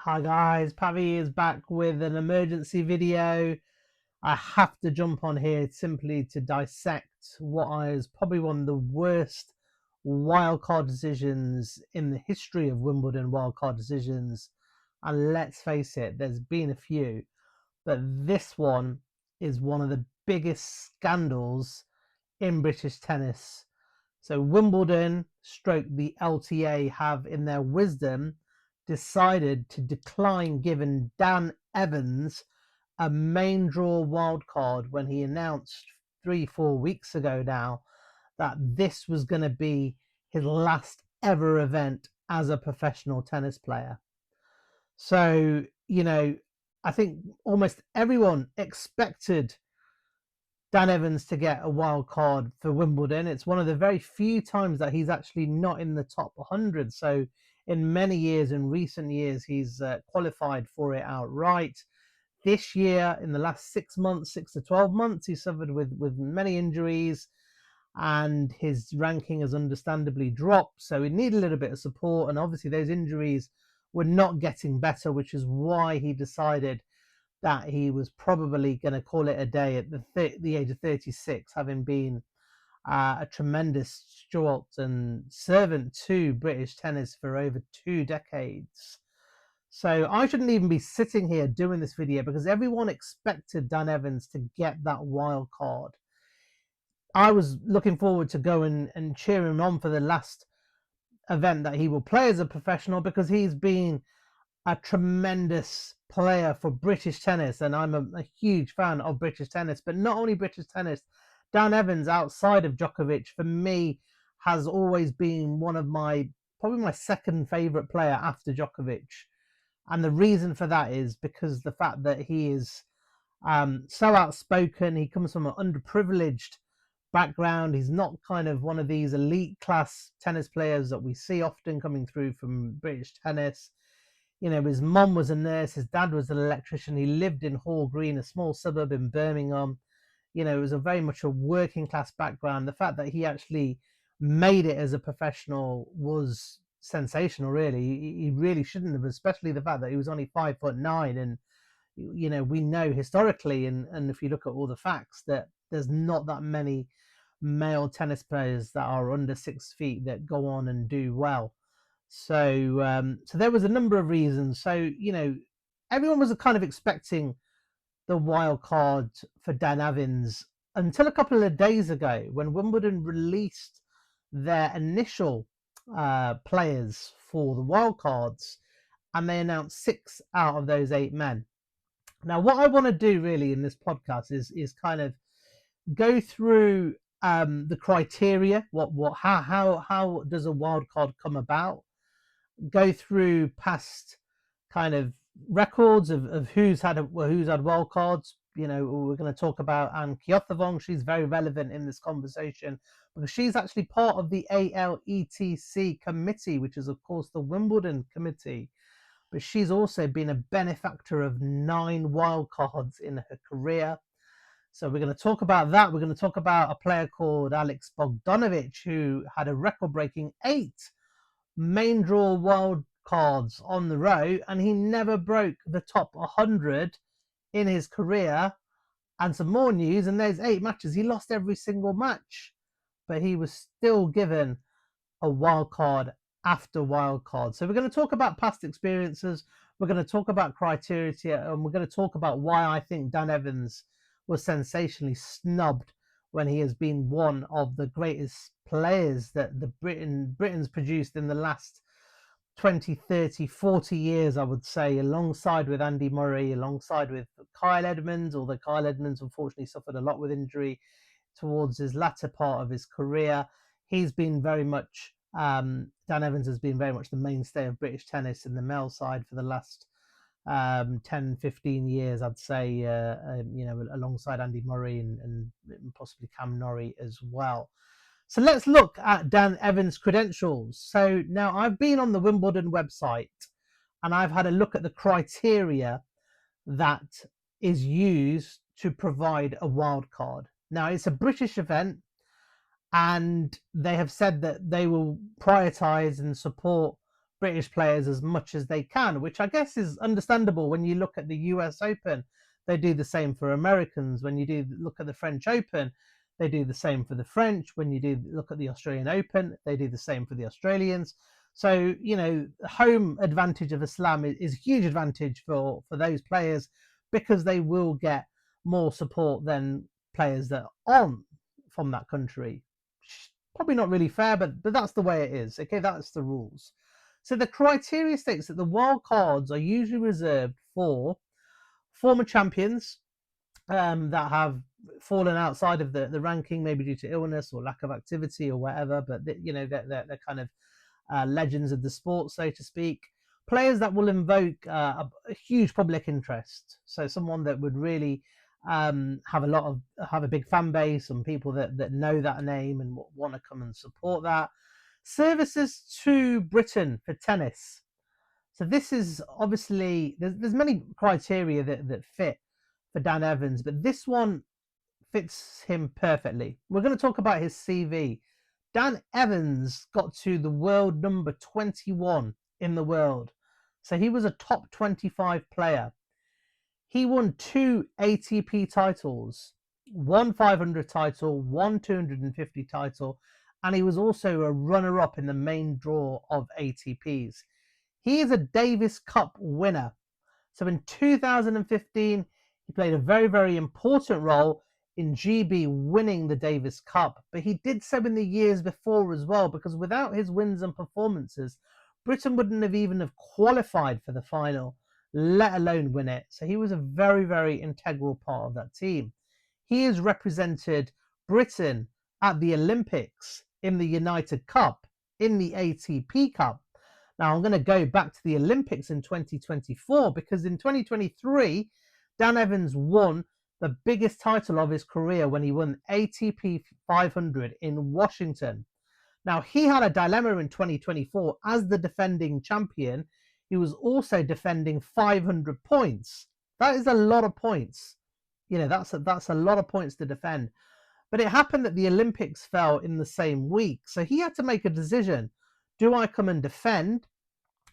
Hi guys, Pavi is back with an emergency video. I have to jump on here simply to dissect what is probably one of the worst wildcard decisions in the history of Wimbledon wildcard decisions. And let's face it, there's been a few, but this one is one of the biggest scandals in British tennis. So Wimbledon stroke the LTA have in their wisdom decided to decline giving Dan Evans a main draw wild card when he announced 3-4 weeks ago now that this was going to be his last ever event as a professional tennis player. So, I think almost everyone expected Dan Evans to get a wild card for Wimbledon. It's one of the very few times that he's actually not in the top 100. So, in many years, in recent years, he's qualified for it outright. This year, in the last 6 months, 6 to 12 months, he suffered with many injuries, and his ranking has understandably dropped. So, he needed a little bit of support, and obviously, those injuries were not getting better, which is why he decided that he was probably going to call it a day at the age of 36, having been a tremendous steward and servant to British tennis for over 2 decades. So I shouldn't even be sitting here doing this video because everyone expected Dan Evans to get that wild card. I was looking forward to going and cheering him on for the last event that he will play as a professional because he's been a tremendous player for British tennis, and I'm a huge fan of British tennis. But not only British tennis, Dan Evans, outside of Djokovic, for me, has always been one of probably my second favourite player after Djokovic. And the reason for that is because the fact that he is so outspoken. He comes from an underprivileged background. He's not kind of one of these elite class tennis players that we see often coming through from British tennis. His mom was a nurse, his dad was an electrician. He lived in Hall Green, a small suburb in Birmingham. It was a very much a working class background. The fact that he actually made it as a professional was sensational, really. He really shouldn't have, especially the fact that he was only 5'9", and we know historically, and if you look at all the facts, that there's not that many male tennis players that are under 6 feet that go on and do well. So there was a number of reasons. So everyone was kind of expecting the wild card for Dan Evans until a couple of days ago when Wimbledon released their initial players for the wild cards, and they announced 6 out of those 8 men. Now, what I want to do really in this podcast is kind of go through the criteria. How does a wild card come about? Go through past kind of records of who's had wild cards. We're going to talk about Anne Kjothavong. She's very relevant in this conversation because she's actually part of the ALETC committee, which is of course the Wimbledon committee. But she's also been a benefactor of 9 wild cards in her career. So we're going to talk about that. We're going to talk about a player called Alex Bogdanovic, who had a record-breaking 8 main draw wild cards on the row, and he never broke the top 100 in his career. And some more news, in those 8 matches, he lost every single match, but he was still given a wild card after wild card. So we're going to talk about past experiences, we're going to talk about criteria, and we're going to talk about why I think Dan Evans was sensationally snubbed when he has been one of the greatest players that Britain's produced in the last 20, 30, 40 years, I would say, alongside with Andy Murray, alongside with Kyle Edmonds, although Kyle Edmonds unfortunately suffered a lot with injury towards his latter part of his career. He's been very much, Dan Evans has been very much the mainstay of British tennis in the male side for the last 10, 15 years, I'd say, alongside Andy Murray and possibly Cam Norrie as well. So let's look at Dan Evans' credentials. So now I've been on the Wimbledon website and I've had a look at the criteria that is used to provide a wild card. Now it's a British event, and they have said that they will prioritize and support British players as much as they can, which I guess is understandable when you look at the US Open. They do the same for Americans. When you do look at the French Open, they do the same for the French. When you do look at the Australian Open, they do the same for the Australians. So, home advantage of Islam is a huge advantage for those players, because they will get more support than players that aren't from that country. Probably not really fair, but that's the way it is. Okay, that's the rules. So the criteria states that the wild cards are usually reserved for former champions that have fallen outside of the ranking, maybe due to illness or lack of activity or whatever. But they're kind of legends of the sport, so to speak. Players that will invoke a huge public interest. So someone that would really have a big fan base and people that know that name and want to come and support that. Services to Britain for tennis. So this is obviously there's many criteria that fit for Dan Evans, but this one fits him perfectly. We're going to talk about his CV. Dan Evans got to the world number 21 in the world. So he was a top 25 player. He won 2 ATP titles, one 500 title, one 250 title, and he was also a runner-up in the main draw of ATPs. He is a Davis Cup winner. So in 2015, he played a very, very important role in GB winning the Davis Cup, but he did so in the years before as well, because without his wins and performances, Britain wouldn't have even have qualified for the final, let alone win it. So he was a very, very integral part of that team. He has represented Britain at the Olympics, in the United Cup, in the ATP Cup. Now I'm going to go back to the Olympics in 2024, because in 2023, Dan Evans won the biggest title of his career when he won ATP 500 in Washington. Now, he had a dilemma in 2024 as the defending champion. He was also defending 500 points. That is a lot of points. That's a lot of points to defend. But it happened that the Olympics fell in the same week. So he had to make a decision. Do I come and defend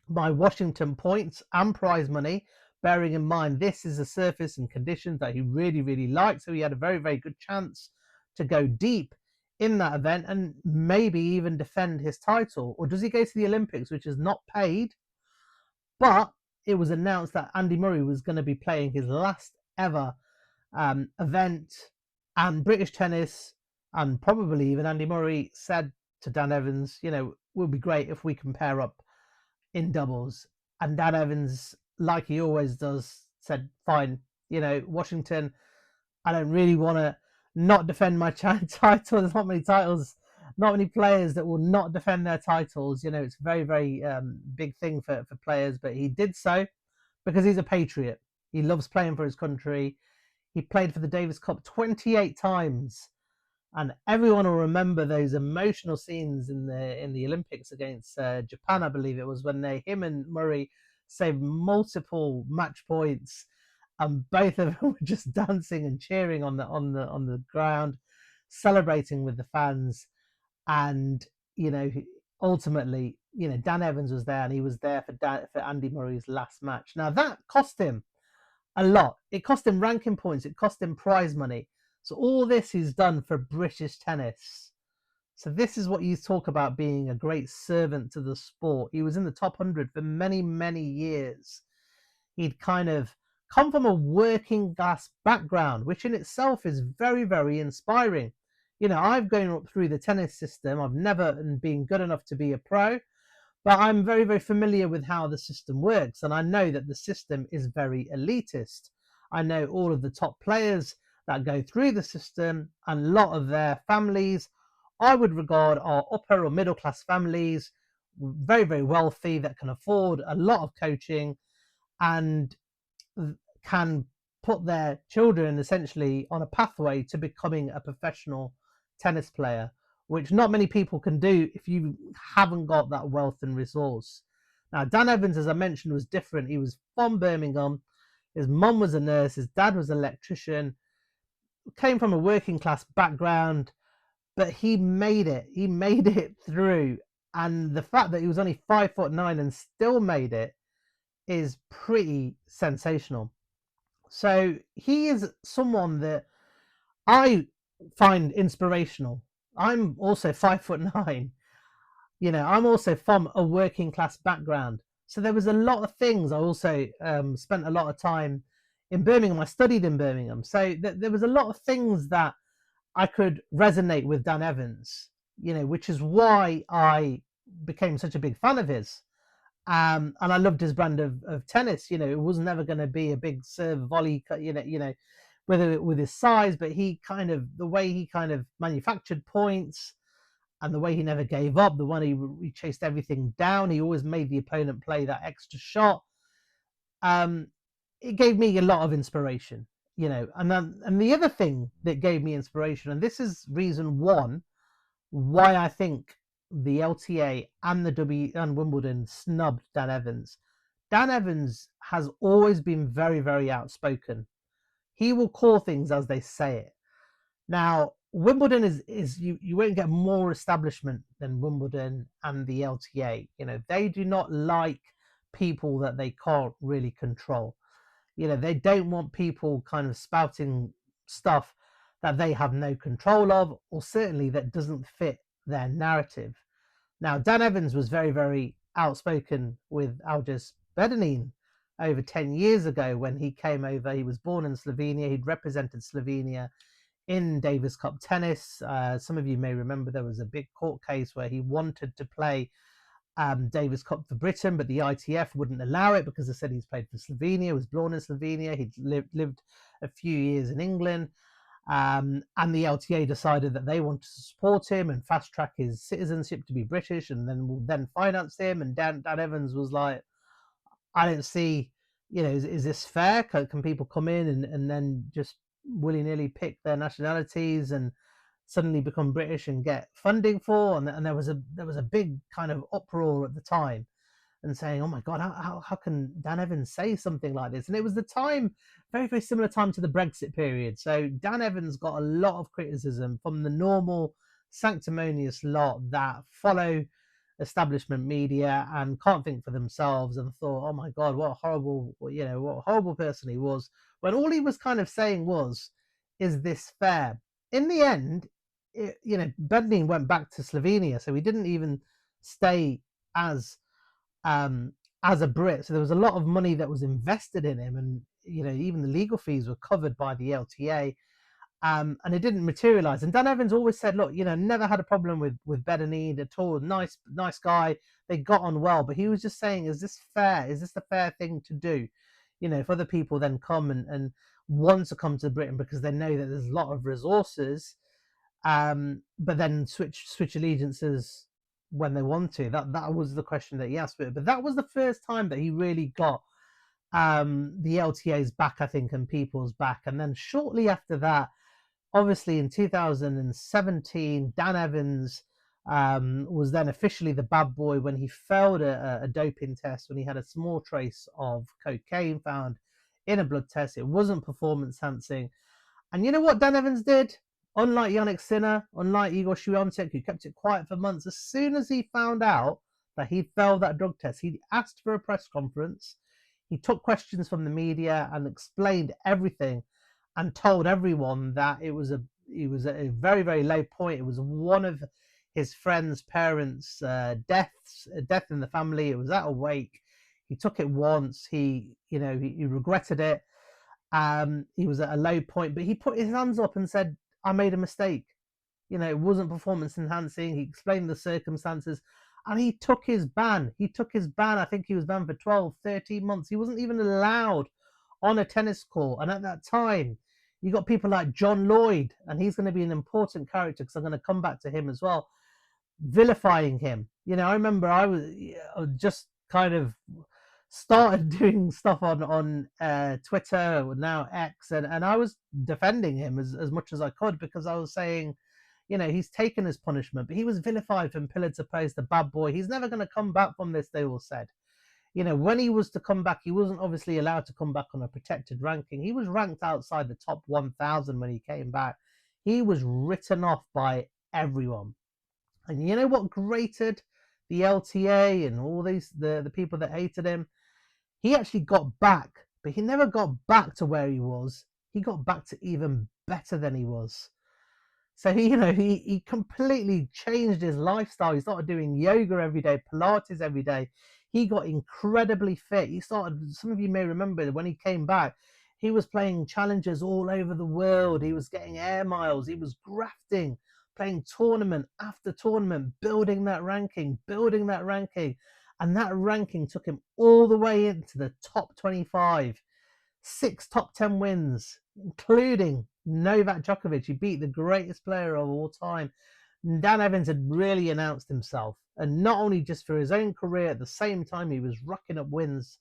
my Washington points and prize money, bearing in mind this is a surface and conditions that he really, really liked, so he had a very, very good chance to go deep in that event and maybe even defend his title? Or does he go to the Olympics, which is not paid, but it was announced that Andy Murray was going to be playing his last ever event, and British tennis, and probably even Andy Murray, said to Dan Evans, would be great if we can pair up in doubles. And Dan Evans, like he always does, said, fine, Washington, I don't really want to not defend my title. There's not many players that will not defend their titles. It's a very, very big thing for players, but he did so because he's a patriot. He loves playing for his country. He played for the Davis Cup 28 times. And everyone will remember those emotional scenes in the Olympics against Japan, I believe it was, when him and Murray saved multiple match points, and both of them were just dancing and cheering on the ground, celebrating with the fans. And ultimately, Dan Evans was there, and he was there for Andy Murray's last match. Now that cost him a lot. It cost him ranking points. It cost him prize money. So all this is done for British tennis. So this is what you talk about being a great servant to the sport. He was in the top 100 for many, many years. He'd kind of come from a working class background, which in itself is very, very inspiring. I've gone up through the tennis system. I've never been good enough to be a pro, but I'm very, very familiar with how the system works. And I know that the system is very elitist. I know all of the top players that go through the system, and a lot of their families, I would regard, are upper or middle class families, very, very wealthy, that can afford a lot of coaching and can put their children essentially on a pathway to becoming a professional tennis player, which not many people can do if you haven't got that wealth and resource. Now, Dan Evans, as I mentioned, was different. He was from Birmingham. His mum was a nurse. His dad was an electrician. Came from a working class background, but he made it. He made it through. And the fact that he was only 5'9" and still made it is pretty sensational. So he is someone that I find inspirational. I'm also 5'9". I'm also from a working class background. So there was a lot of things. I also spent a lot of time in Birmingham. I studied in Birmingham. So there was a lot of things that I could resonate with Dan Evans, which is why I became such a big fan of his. And I loved his brand of tennis. It was never going to be a big serve volley, whether with his size, but the way he kind of manufactured points and the way he never gave up, the one he chased everything down, he always made the opponent play that extra shot. It gave me a lot of inspiration, and the other thing that gave me inspiration, and this is reason one why I think the LTA and the and Wimbledon snubbed Dan Evans. Dan Evans has always been very, very outspoken. He will call things as they say it. Now, Wimbledon is you won't get more establishment than Wimbledon and the LTA. They do not like people that they can't really control. They don't want people kind of spouting stuff that they have no control of, or certainly that doesn't fit their narrative. Now, Dan Evans was very, very outspoken with Algis Bedenin over 10 years ago when he came over. He was born in Slovenia. He'd represented Slovenia in Davis Cup tennis. Some of you may remember there was a big court case where he wanted to play Davis Cup for Britain, but the ITF wouldn't allow it because they said he's played for Slovenia, was born in Slovenia, he'd lived a few years in England, and the LTA decided that they wanted to support him and fast track his citizenship to be British, and then finance him. And Dan Evans was like, I don't see, is this fair? Can people come in and then just willy-nilly pick their nationalities and suddenly become British and get funding for? And there was a big kind of uproar at the time, and saying, oh my God, how can Dan Evans say something like this? And it was the time, very, very similar time to the Brexit period. So Dan Evans got a lot of criticism from the normal sanctimonious lot that follow establishment media and can't think for themselves, and thought, oh my God, what a horrible person he was, when all he was kind of saying was, is this fair? In the end, Bednin went back to Slovenia, so he didn't even stay as as a Brit. So there was a lot of money that was invested in him, and even the legal fees were covered by the LTA. And it didn't materialize. And Dan Evans always said, look, never had a problem with Bedenin at all. Nice guy. They got on well. But he was just saying, is this fair? Is this the fair thing to do? If other people then come and want to come to Britain because they know that there's a lot of resources, but then switch allegiances when they want to. That was the question that he asked. But that was the first time that he really got the LTA's back, I think, and people's back. And then shortly after that, obviously in 2017, Dan Evans was then officially the bad boy when he failed a doping test, when he had a small trace of cocaine found in a blood test. It wasn't performance enhancing. And you know what Dan Evans did? Unlike Yannick Sinner, unlike Igor Swiatek, who kept it quiet for months, as soon as he found out that he'd failed that drug test, he asked for a press conference. He took questions from the media and explained everything, and told everyone that it was at a very, very low point. It was one of his friend's parents' death in the family. It was at a wake. He took it once. He regretted it. He was at a low point, but he put his hands up and said, I made a mistake. It wasn't performance enhancing. He explained the circumstances, and he took his ban. I think he was banned for 12, 13 months. He wasn't even allowed on a tennis court. And at that time, you got people like John Lloyd, and he's going to be an important character because I'm going to come back to him as well, vilifying him. I remember I was just kind of started doing stuff on Twitter, now X, and I was defending him as much as I could, because I was saying, he's taken his punishment, but he was vilified from pillar to post, the bad boy. He's never going to come back from this, they all said. When he was to come back, he wasn't obviously allowed to come back on a protected ranking. He was ranked outside the top 1,000 when he came back. He was written off by everyone. And you know what grated the LTA and all these the people that hated him. He actually got back, but he never got back to where he was. He got back to even better than he was. So he completely changed his lifestyle. He started doing yoga every day, Pilates every day. He got incredibly fit. He started. Some of you may remember when he came back, he was playing challenges all over the world. He was getting air miles. He was grafting, playing tournament after tournament, building that ranking, and that ranking took him all the way into the top 25. 6 top 10 wins, including Novak Djokovic. He beat the greatest player of all time. Dan Evans had really announced himself, and not only just for his own career, at the same time he was racking up wins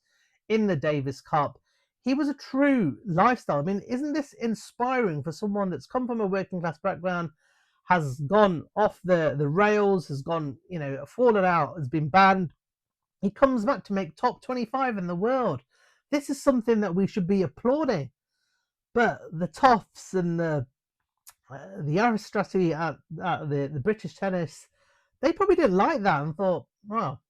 in the Davis Cup. He was a true lifestyle. I mean, isn't this inspiring for someone that's come from a working class background, has gone off the rails, has gone, fallen out, has been banned. He comes back to make top 25 in the world. This is something that we should be applauding. But the toffs and the aristocracy at the British tennis, they probably didn't like that and thought, well,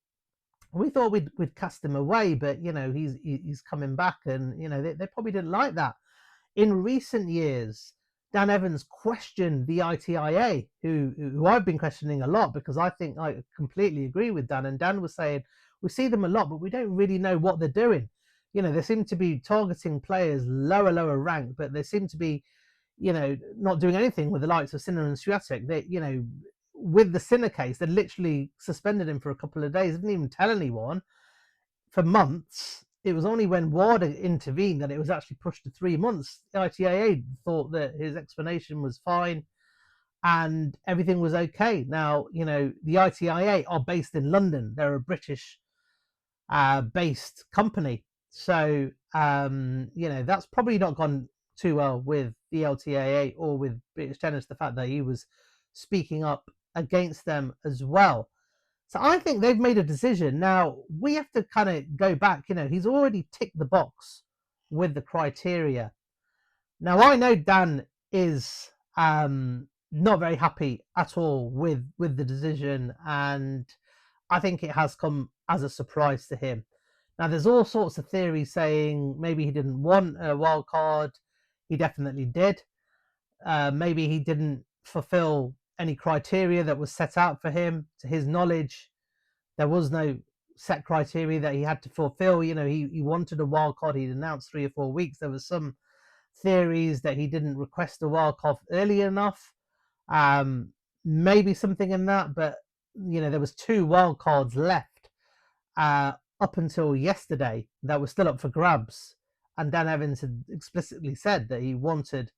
we thought we'd cast him away, but he's coming back, and they probably didn't like that. In recent years, Dan Evans questioned the ITIA, who I've been questioning a lot, because I think I completely agree with Dan. And Dan was saying, we see them a lot, but we don't really know what they're doing. They seem to be targeting players lower rank, but they seem to be, not doing anything with the likes of Sinner and Swiatek. They, with the Sinner case, they literally suspended him for a couple of days. Didn't even tell anyone for months. It was only when WADA intervened that it was actually pushed to 3 months. The ITIA thought that his explanation was fine and everything was okay. Now, the ITIA are based in London. They're a British based company. So, that's probably not gone too well with the LTAA or with British Tennis, the fact that he was speaking up against them as well. So I think they've made a decision. Now, we have to kind of go back. He's already ticked the box with the criteria. Now, I know Dan is not very happy at all with the decision, and I think it has come as a surprise to him. Now, there's all sorts of theories saying maybe he didn't want a wild card. He definitely did. Maybe he didn't fulfill any criteria that was set out for him. To his knowledge, there was no set criteria that he had to fulfill. He wanted a wild card. He'd announced 3 or 4 weeks. There was some theories that he didn't request a wild card early enough. Maybe something in that, but there was 2 wild cards left up until yesterday that were still up for grabs, and Dan Evans had explicitly said that he wanted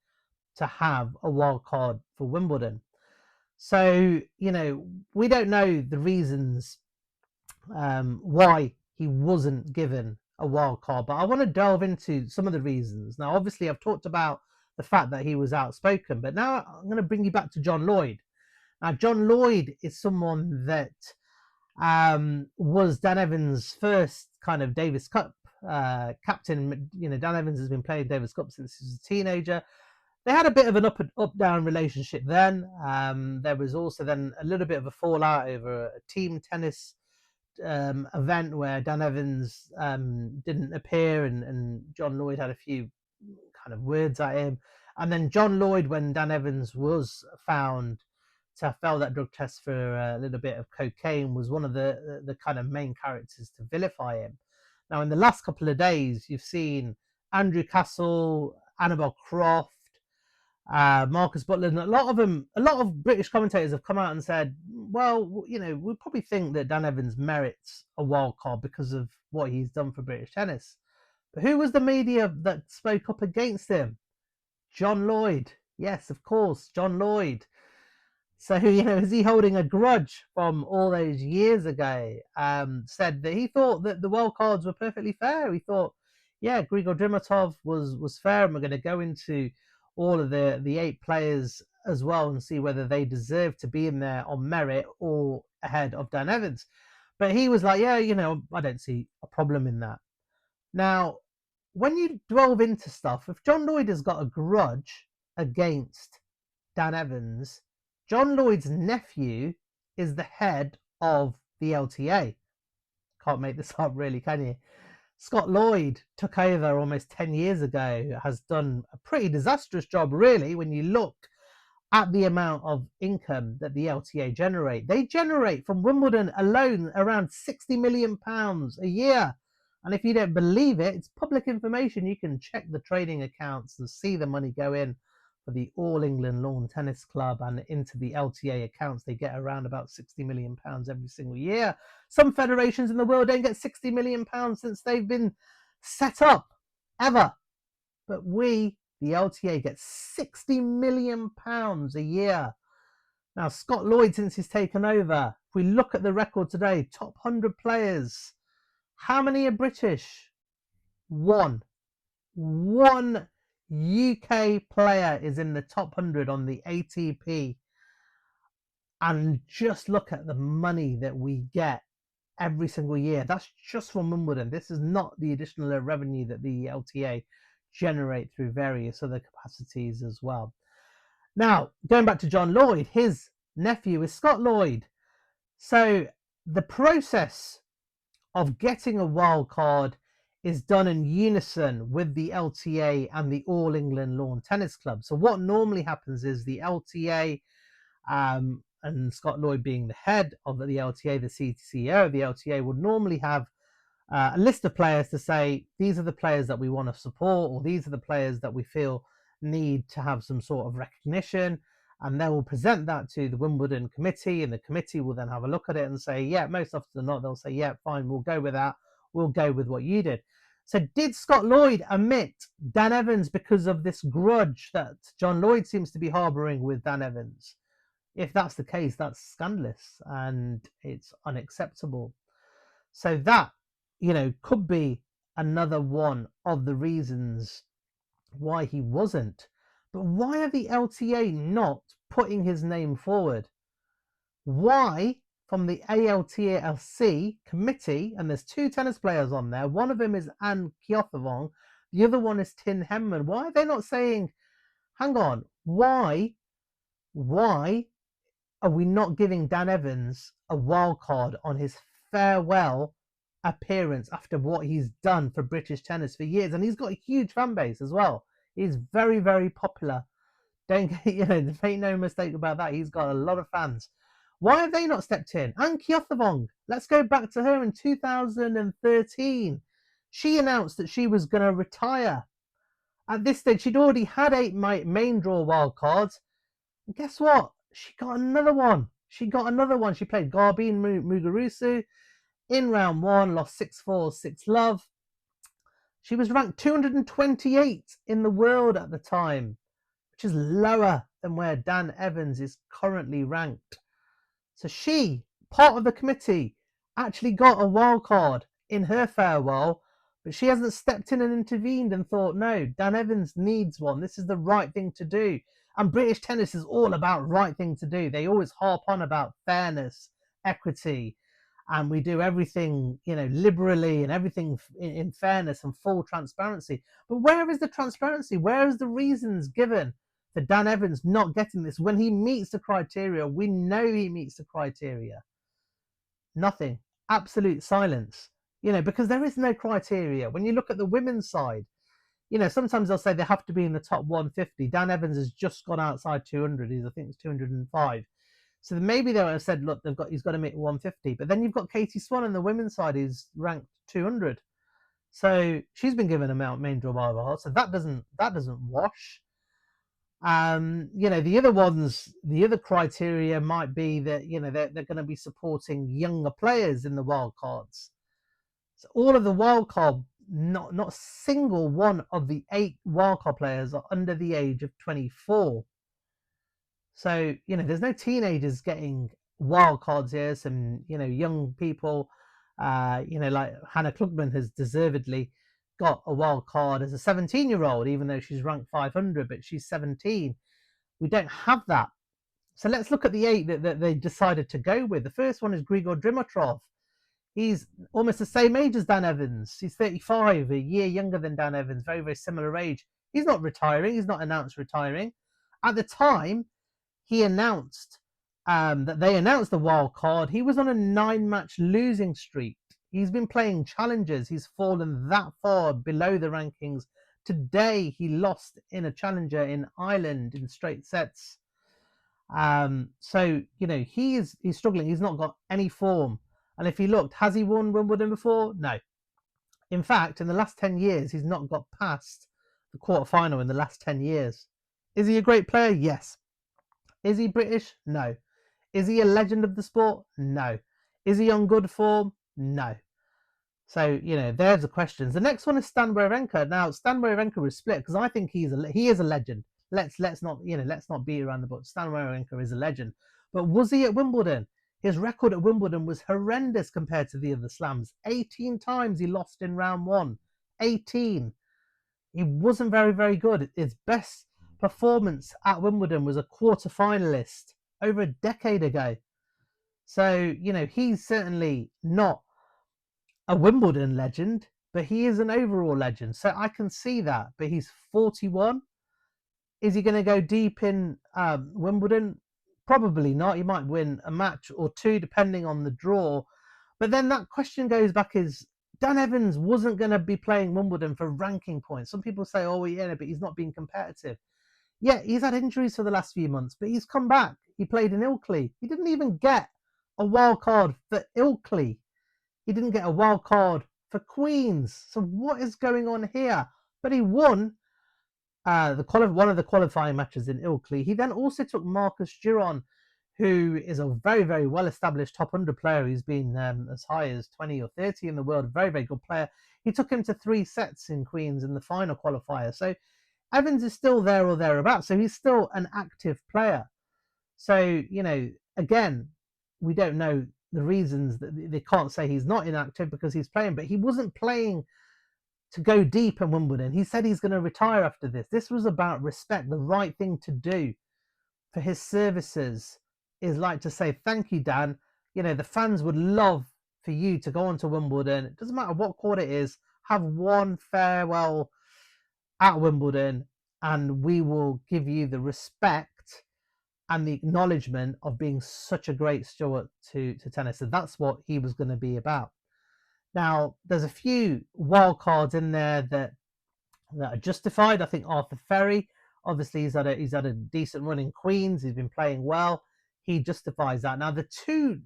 to have a wild card for Wimbledon. So we don't know the reasons why he wasn't given a wild card, but I want to delve into some of the reasons. Now, obviously, I've talked about the fact that he was outspoken, but now I'm going to bring you back to John Lloyd. Now, John Lloyd is someone that was Dan Evans' first kind of Davis Cup captain. Dan Evans has been playing Davis Cup since he was a teenager. They had a bit of an up-down relationship then. There was also then a little bit of a fallout over a team tennis event where Dan Evans didn't appear, and John Lloyd had a few kind of words at him. And then John Lloyd, when Dan Evans was found to have failed that drug test for a little bit of cocaine, was one of the kind of main characters to vilify him. Now, in the last couple of days, you've seen Andrew Castle, Annabel Croft, Marcus Butler, and a lot of British commentators have come out and said, well, we probably think that Dan Evans merits a wild card because of what he's done for British tennis. But who was the media that spoke up against him? John Lloyd. Yes, of course, John Lloyd. So, is he holding a grudge from all those years ago? Said that he thought that the wild cards were perfectly fair. He thought, yeah, Grigor Dimitrov was fair, and we're going to go into all of the 8 players as well and see whether they deserve to be in there on merit or ahead of Dan Evans. But he was like, yeah, I don't see a problem in that. Now, when you delve into stuff, if John Lloyd has got a grudge against Dan Evans, John Lloyd's nephew is the head of the LTA. Can't make this up, really, can you? Scott Lloyd took over almost 10 years ago, has done a pretty disastrous job, really, when you look at the amount of income that the LTA generate. They generate from Wimbledon alone around £60 million a year. And if you don't believe it, it's public information. You can check the trading accounts and see the money go in for the All England Lawn Tennis Club and into the LTA accounts. They get around about £60 million every single year. Some federations in the world don't get £60 million since they've been set up, ever. But we, the LTA, get £60 million a year. Now, Scott Lloyd, since he's taken over, if we look at the record today, top 100 players, how many are British? One UK player is in the top 100 on the ATP. And just look at the money that we get every single year. That's just from Wimbledon. This is not the additional revenue that the LTA generate through various other capacities as well. Now, going back to John Lloyd, his nephew is Scott Lloyd. So the process of getting a wild card is done in unison with the LTA and the All England Lawn Tennis Club. So what normally happens is the LTA, and Scott Lloyd being the head of the LTA, the CEO of the LTA, would normally have a list of players to say, these are the players that we want to support, or these are the players that we feel need to have some sort of recognition. And they will present that to the Wimbledon committee, and the committee will then have a look at it and say, yeah, most often than not, they'll say, yeah, fine, we'll go with that. We'll go with what you did. So did Scott Lloyd omit Dan Evans because of this grudge that John Lloyd seems to be harboring with Dan Evans? If that's the case, that's scandalous and it's unacceptable. So that, could be another one of the reasons why he wasn't. But why are the LTA not putting his name forward? Why, from the ALTLC committee, and there's two tennis players on there, one of them is Anne Kiothevong, the other one is Tin Henman. Why are they not saying, hang on, why are we not giving Dan Evans a wild card on his farewell appearance after what he's done for British tennis for years? And he's got a huge fan base as well. He's very, very popular. Don't make no mistake about that. He's got a lot of fans. Why have they not stepped in? Anne Kiothevong, let's go back to her in 2013. She announced that she was going to retire. At this stage, she'd already had 8 main draw wild cards. And guess what? She got another one. She played Garbine Muguruza in round 1, lost 6-4, 6-love. She was ranked 228 in the world at the time, which is lower than where Dan Evans is currently ranked. So she, part of the committee, actually got a wild card in her farewell, but she hasn't stepped in and intervened and thought, no, Dan Evans needs one. This is the right thing to do. And British tennis is all about right thing to do. They always harp on about fairness, equity, and we do everything, liberally and everything in fairness and full transparency. But where is the transparency? Where is the reasons given for Dan Evans not getting this when he meets the criteria? We know he meets the criteria. Nothing. Absolute silence. Because there is no criteria. When you look at the women's side, sometimes they'll say they have to be in the top 150. Dan Evans has just gone outside 200. I think it's 205. So maybe they would have said, look, he's got to make 150. But then you've got Katie Swan on the women's side who's ranked 200. So she's been given a main draw wild card. So that doesn't wash. The other criteria might be that they're going to be supporting younger players in the wild cards. So all of the wild card, not a single one of the 8 wildcard players are under the age of 24. So, there's no teenagers getting wild cards here. Some, young people, like Hannah Klugman has deservedly got a wild card as a 17-year-old, even though she's ranked 500, but she's 17. We don't have that. So let's look at the 8 that they decided to go with. The first one is Grigor Dimitrov. He's almost the same age as Dan Evans. He's 35, a year younger than Dan Evans, very, very similar age. He's not retiring. He's not announced retiring. At the time, he announced that they announced the wild card, he was on a 9-match losing streak. He's been playing challenges. He's fallen that far below the rankings. Today, he lost in a challenger in Ireland in straight sets. So, he's struggling. He's not got any form. And if he looked, has he won Wimbledon before? No. In fact, in the last 10 years, he's not got past the quarterfinal in the last 10 years. Is he a great player? Yes. Is he British? No. Is he a legend of the sport? No. Is he on good form? No. So, there's the questions. The next one is Stan Wawrinka. Now, Stan Wawrinka was split because I think he is a legend. Let's not beat around the bush. Stan Wawrinka is a legend. But was he at Wimbledon? His record at Wimbledon was horrendous compared to the other slams. 18 times he lost in round one. 18. He wasn't very, very good. His best performance at Wimbledon was a quarter-finalist over a decade ago. So, he's certainly not a Wimbledon legend, but he is an overall legend. So I can see that. But he's 41. Is he going to go deep in Wimbledon? Probably not. He might win a match or two, depending on the draw. But then that question goes back is, Dan Evans wasn't going to be playing Wimbledon for ranking points. Some people say, oh, yeah, but he's not being competitive. Yeah, he's had injuries for the last few months, but he's come back. He played in Ilkley. He didn't even get a wild card for Ilkley. He didn't get a wild card for Queens. So what is going on here? But he won one of the qualifying matches in Ilkley. He then also took Marcus Giron, who is a very, very well-established top 100 player. He's been as high as 20 or 30 in the world. Very, very good player. He took him to 3 sets in Queens in the final qualifier. So Evans is still there or thereabouts. So he's still an active player. So, again, we don't know the reasons that they can't say he's not inactive because he's playing, but he wasn't playing to go deep in Wimbledon. He said he's going to retire after this. This was about respect. The right thing to do for his services is like to say, thank you, Dan. The fans would love for you to go on to Wimbledon. It doesn't matter what court it is. Have one farewell at Wimbledon and we will give you the respect and the acknowledgement of being such a great steward to tennis. So that's what he was going to be about. Now, there's a few wild cards in there that are justified. I think Arthur Ferry, obviously, he's had a decent run in Queens. He's been playing well. He justifies that. Now, the two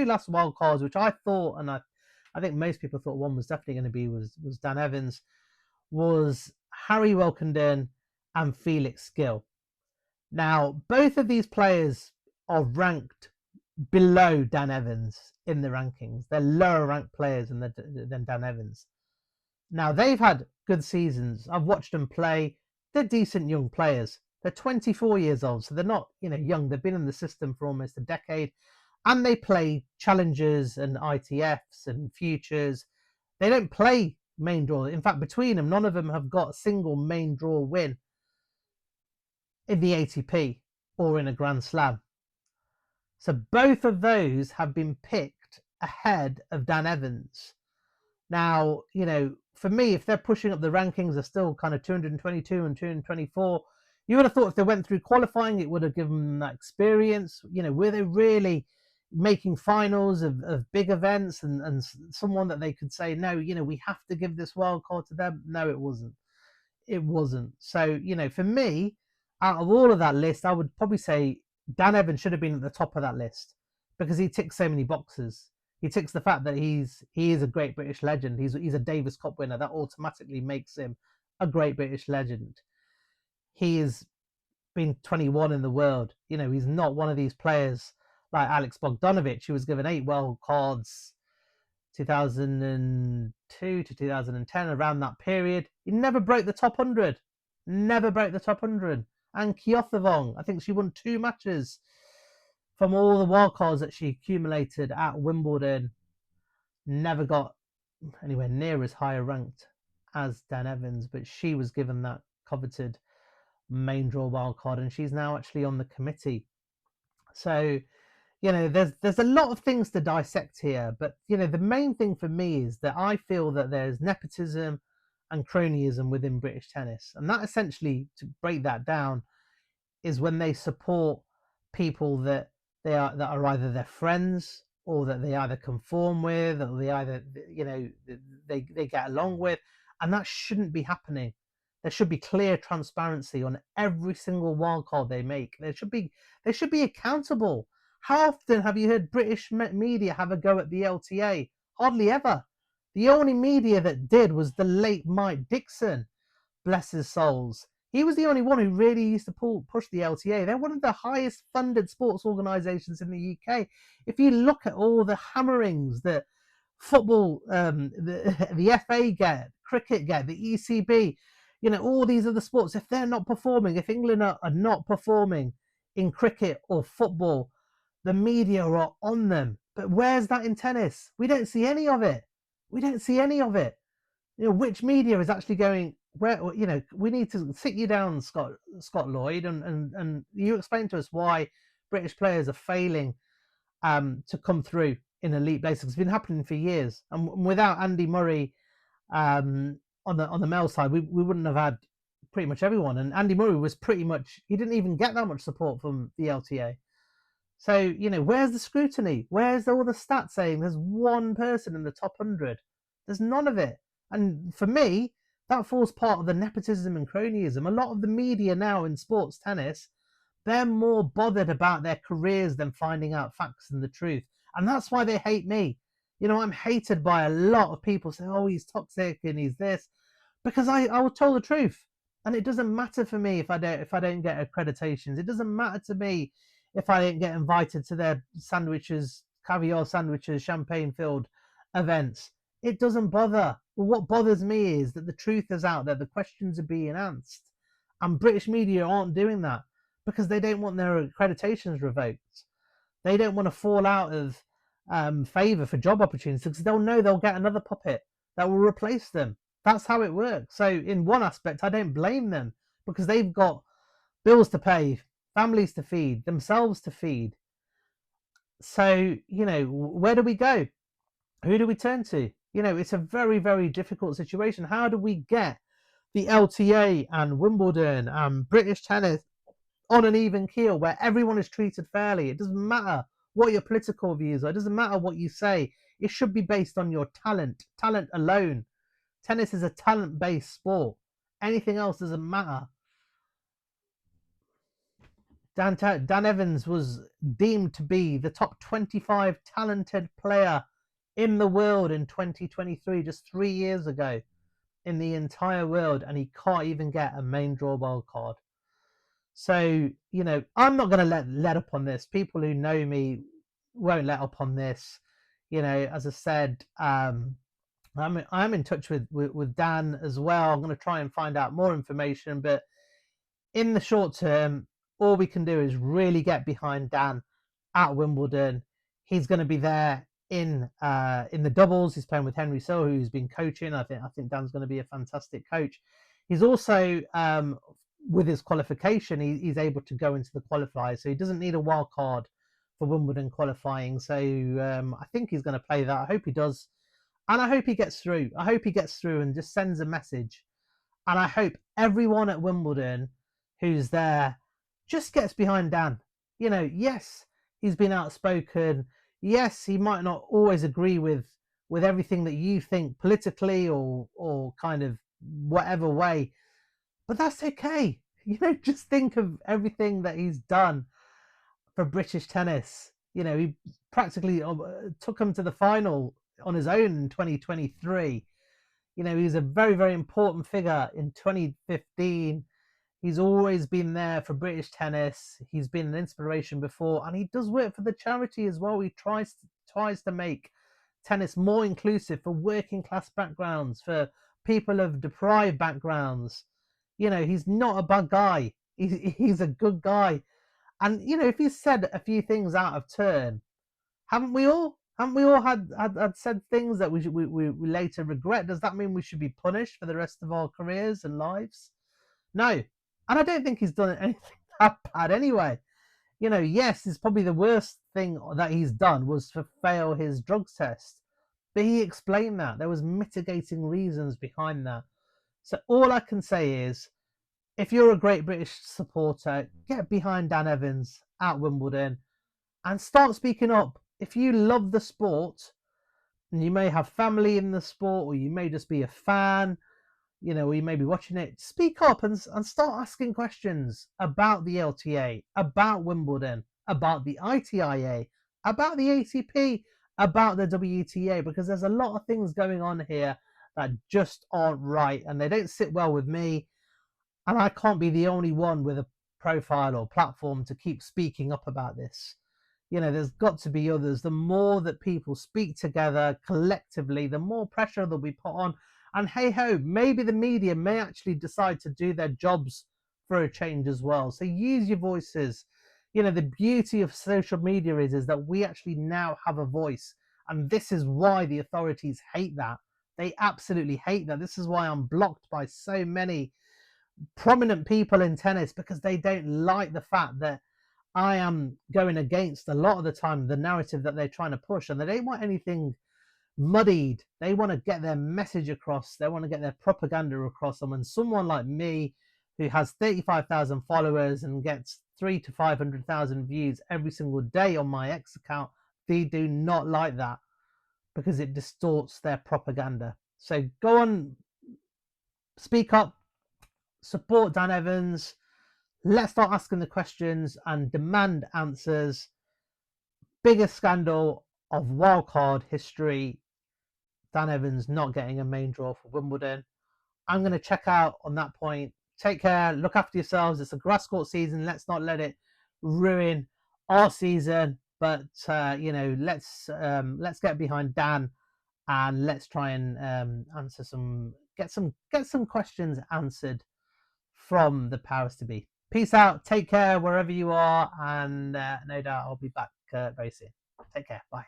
last wild cards, which I thought, and I think most people thought one was definitely going to be was Dan Evans, was Harry Welkenden and Felix Gill. Now, both of these players are ranked below Dan Evans in the rankings. They're lower ranked players than Dan Evans. Now, they've had good seasons. I've watched them play. They're decent young players. They're 24 years old, so they're not young. They've been in the system for almost a decade, and they play challengers and ITFs and futures. They don't play main draw. In fact, between them, none of them have got a single main draw win in the ATP or in a Grand Slam. So both of those have been picked ahead of Dan Evans. Now, for me, if they're pushing up the rankings, they're still kind of 222 and 224. You would have thought if they went through qualifying, it would have given them that experience. Were they really making finals of big events and someone that they could say, no, we have to give this wild card to them? No, it wasn't. It wasn't. So, for me, out of all of that list, I would probably say Dan Evans should have been at the top of that list because he ticks so many boxes. He ticks the fact that he is a great British legend. He's a Davis Cup winner. That automatically makes him a great British legend. He has been 21 in the world. He's not one of these players like Alex Bogdanovic, who was given 8 wild cards 2002 to 2010, around that period. He never broke the top 100. Never broke the top 100. And Kjothavong, I think she won 2 matches from all the wildcards that she accumulated at Wimbledon. Never got anywhere near as high ranked as Dan Evans, but she was given that coveted main draw wildcard, and she's now actually on the committee. So, there's a lot of things to dissect here, but the main thing for me is that I feel that there's nepotism and cronyism within British tennis, and that essentially, to break that down, is when they support people that are either their friends, or that they either conform with, or they either, they get along with, and that shouldn't be happening. There should be clear transparency on every single wildcard they make. They should be accountable. How often have you heard British media have a go at the LTA? Hardly ever. The only media that did was the late Mike Dixon, bless his souls. He was the only one who really used to push the LTA. They're one of the highest funded sports organisations in the UK. If you look at all the hammerings that football, the FA get, cricket get, the ECB, all these other sports, if they're not performing, if England are not performing in cricket or football, the media are on them. But where's that in tennis? We don't see any of it. We don't see any of it. Which media is actually going, where, we need to sit you down, Scott Lloyd, and you explain to us why British players are failing to come through in elite places. It's been happening for years, and without Andy Murray on the male side, we wouldn't have had pretty much everyone. And Andy Murray was he didn't even get that much support from the LTA. So, where's the scrutiny? Where's all the stats saying there's one person in the top 100? There's none of it. And for me, that falls part of the nepotism and cronyism. A lot of the media now in sports tennis, they're more bothered about their careers than finding out facts and the truth. And that's why they hate me. I'm hated by a lot of people saying, oh, he's toxic and he's this, because I will tell the truth. And it doesn't matter for me if I don't get accreditations. It doesn't matter to me if I didn't get invited to their sandwiches, caviar sandwiches, champagne-filled events. It doesn't bother. What bothers me is that the truth is out there, the questions are being answered, and British media aren't doing that because they don't want their accreditations revoked. They don't want to fall out of favour for job opportunities because they'll know they'll get another puppet that will replace them. That's how it works. So in one aspect, I don't blame them because they've got bills to pay, families to feed, themselves to feed. So, where do we go? Who do we turn to? It's a very, very difficult situation. How do we get the LTA and Wimbledon and British tennis on an even keel where everyone is treated fairly? It doesn't matter what your political views are. It doesn't matter what you say. It should be based on your talent alone. Tennis is a talent-based sport. Anything else doesn't matter. Dan Evans was deemed to be the top 25 talented player in the world in 2023, just 3 years ago, in the entire world, and he can't even get a main draw wild card. So, I'm not going to let up on this. People who know me won't let up on this. As I said, I'm in touch with Dan as well. I'm going to try and find out more information, but in the short term, all we can do is really get behind Dan at Wimbledon. He's going to be there in the doubles. He's playing with Henry Sill, who's been coaching. I think Dan's going to be a fantastic coach. He's also with his qualification, he's able to go into the qualifiers, so he doesn't need a wild card for Wimbledon qualifying. So I think he's going to play that. I hope he does, and I hope he gets through. I hope he gets through and just sends a message. And I hope everyone at Wimbledon who's there just gets behind Dan. Yes, he's been outspoken. Yes, he might not always agree with everything that you think politically or kind of whatever way, but that's okay. Just think of everything that he's done for British tennis. He practically took him to the final on his own in 2023. He's a very, very important figure in 2015. He's always been there for British tennis. He's been an inspiration before, and he does work for the charity as well. He tries to make tennis more inclusive for working class backgrounds, for people of deprived backgrounds. He's not a bad guy. He's a good guy. And if he's said a few things out of turn, haven't we all? Haven't we all had said things that we later regret? Does that mean we should be punished for the rest of our careers and lives? No. And I don't think he's done anything that bad anyway. Yes, it's probably the worst thing that he's done was to fail his drugs test. But he explained that. There was mitigating reasons behind that. So all I can say is, if you're a great British supporter, get behind Dan Evans at Wimbledon and start speaking up. If you love the sport, and you may have family in the sport, or you may just be a fan, or you may be watching it, speak up and start asking questions about the LTA, about Wimbledon, about the ITIA, about the ATP, about the WTA, because there's a lot of things going on here that just aren't right and they don't sit well with me. And I can't be the only one with a profile or platform to keep speaking up about this. There's got to be others. The more that people speak together collectively, the more pressure that we put on. And hey ho, maybe the media may actually decide to do their jobs for a change as well. So use your voices. The beauty of social media is that we actually now have a voice. And this is why the authorities hate that. They absolutely hate that. This is why I'm blocked by so many prominent people in tennis, because they don't like the fact that I am going against a lot of the time the narrative that they're trying to push, and they don't want anything muddied. They want to get their message across. They want to get their propaganda across. And when someone like me, who has 35,000 followers and gets 300,000 to 500,000 views every single day on my X account, they do not like that because it distorts their propaganda. So go on, speak up, support Dan Evans. Let's start asking the questions and demand answers. Biggest scandal of wildcard history, Dan Evans not getting a main draw for Wimbledon. I'm going to check out on that point. Take care. Look after yourselves. It's a grass court season. Let's not let it ruin our season. But let's get behind Dan and let's try and answer get some questions answered from the powers to be. Peace out. Take care wherever you are, and no doubt I'll be back very soon. Take care. Bye.